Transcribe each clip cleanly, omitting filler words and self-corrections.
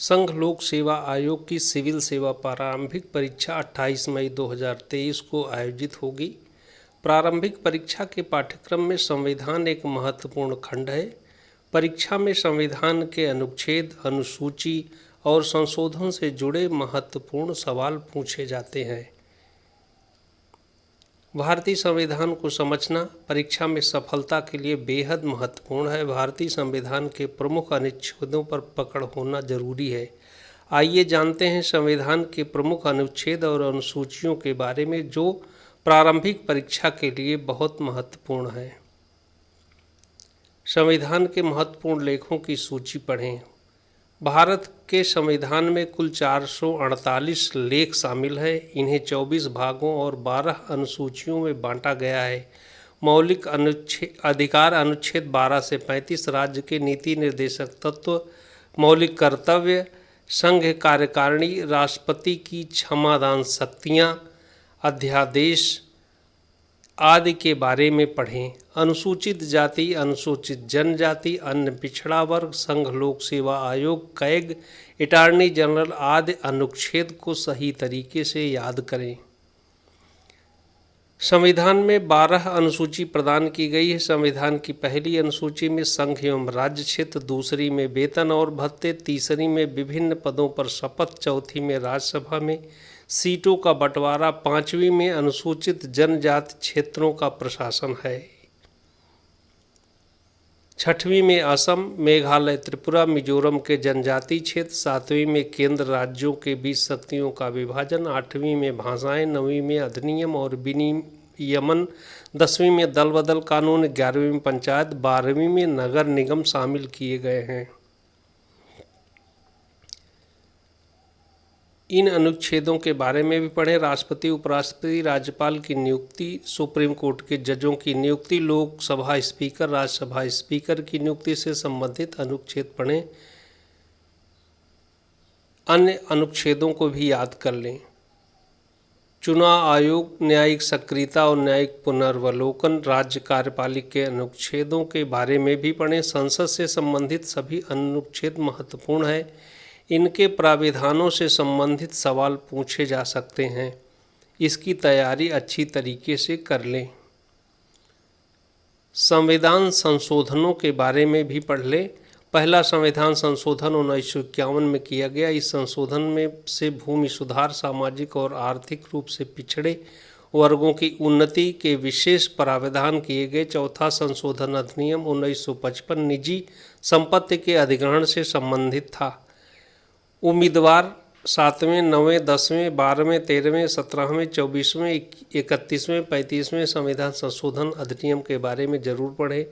संघ लोक सेवा आयोग की सिविल सेवा प्रारंभिक परीक्षा 28 मई 2023 को आयोजित होगी। प्रारंभिक परीक्षा के पाठ्यक्रम में संविधान एक महत्वपूर्ण खंड है। परीक्षा में संविधान के अनुच्छेद, अनुसूची और संशोधन से जुड़े महत्वपूर्ण सवाल पूछे जाते हैं। भारतीय संविधान को समझना परीक्षा में सफलता के लिए बेहद महत्वपूर्ण है। भारतीय संविधान के प्रमुख अनुच्छेदों पर पकड़ होना जरूरी है। आइए जानते हैं संविधान के प्रमुख अनुच्छेद और अनुसूचियों के बारे में जो प्रारंभिक परीक्षा के लिए बहुत महत्वपूर्ण है। संविधान के महत्वपूर्ण लेखों की सूची पढ़ें। भारत के संविधान में कुल 448 लेख शामिल हैं। इन्हें 24 भागों और 12 अनुसूचियों में बांटा गया है। मौलिक अधिकार अनुच्छेद 12 से 35, राज्य के नीति निर्देशक तत्व, मौलिक कर्तव्य, संघ कार्यकारिणी, राष्ट्रपति की क्षमादान शक्तियाँ, अध्यादेश आदि के बारे में पढ़ें। अनुसूचित जाति, अनुसूचित जनजाति, अन्य पिछड़ा वर्ग, संघ लोक सेवा आयोग, कैग, अटॉर्नी जनरल आदि अनुच्छेद को सही तरीके से याद करें। संविधान में 12 अनुसूची प्रदान की गई है। संविधान की पहली अनुसूची में संघ एवं राज्य क्षेत्र, दूसरी में वेतन और भत्ते, तीसरी में विभिन्न पदों पर शपथ, चौथी में राज्यसभा में सीटों का बंटवारा, पांचवी में अनुसूचित जनजाति क्षेत्रों का प्रशासन है, छठवीं में असम, मेघालय, त्रिपुरा, मिजोरम के जनजातीय क्षेत्र, सातवीं में केंद्र राज्यों के बीच शक्तियों का विभाजन, आठवीं में भाषाएं, नवीं में अधिनियम और विनियमन, 10वीं में दल बदल कानून, 11वीं में पंचायत, 12वीं में नगर निगम शामिल किए गए हैं। इन अनुच्छेदों के बारे में भी पढ़ें। राष्ट्रपति, उपराष्ट्रपति, राज्यपाल की नियुक्ति, सुप्रीम कोर्ट के जजों की नियुक्ति, लोकसभा स्पीकर, राज्यसभा स्पीकर की नियुक्ति से संबंधित अनुच्छेद पढ़ें। अन्य अनुच्छेदों को भी याद कर लें। चुनाव आयोग, न्यायिक सक्रियता और न्यायिक पुनर्वलोकन, राज्य कार्यपालिका के अनुच्छेदों के बारे में भी पढ़ें। संसद से संबंधित सभी अनुच्छेद महत्वपूर्ण है। इनके प्राविधानों से संबंधित सवाल पूछे जा सकते हैं। इसकी तैयारी अच्छी तरीके से कर लें। संविधान संशोधनों के बारे में भी पढ़ लें। पहला संविधान संशोधन 1951 में किया गया। इस संशोधन में से भूमि सुधार, सामाजिक और आर्थिक रूप से पिछड़े वर्गों की उन्नति के विशेष प्रावधान किए गए। चौथा संशोधन अधिनियम 1955 निजी संपत्ति के अधिग्रहण से संबंधित था। उम्मीदवार 7वें, 9वें, 10वें, 12वें, 13वें, 17वें, 24वें, 31वें, 35वें संविधान संशोधन अधिनियम के बारे में जरूर पढ़ें।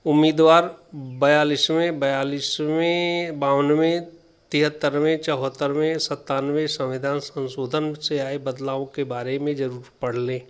उम्मीदवार 42वें, 52वें, 73वें, 74वें, 97वें संविधान संशोधन से आए बदलावों के बारे में जरूर पढ़ लें।